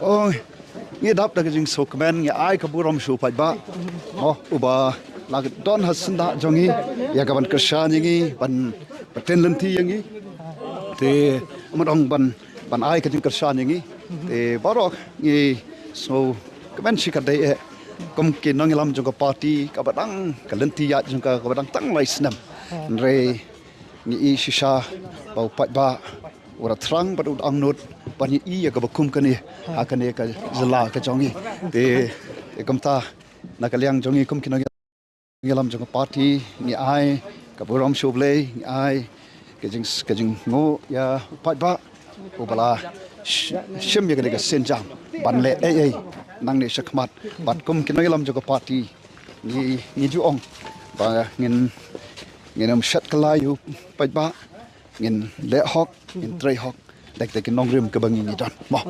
Oh, ni dap da jing sokmen ngi ai ka buram shu pai ba. Oh, uba lag don hasinda jongi ya ka ban kershan ngi ban paten lenti ngi. Te amadong ban ai ka jing kershan ngi. Te barok ngi so kemen shi ka dai kom ke nang lam jong ka party ka badang ka lenti ya jong ka badang tang lai snam. Re ni shisha bau pai ba ora trang badu angnut pani iya ka bakum kani akane ka zala ka jongi te kamta nakaliang jongi kum kinang ngelam jong party ni ai ka borom shoble ni ai ke jing ngo ya pai ba ubala shim ya ka senjam ban le ai nang ne shakmat bat kum kinang ngelam jong party ni ju ong ba ngenam shat kalayu pai ba ngin le hok ngin trei hok dek nong rim ke bangi ni don mo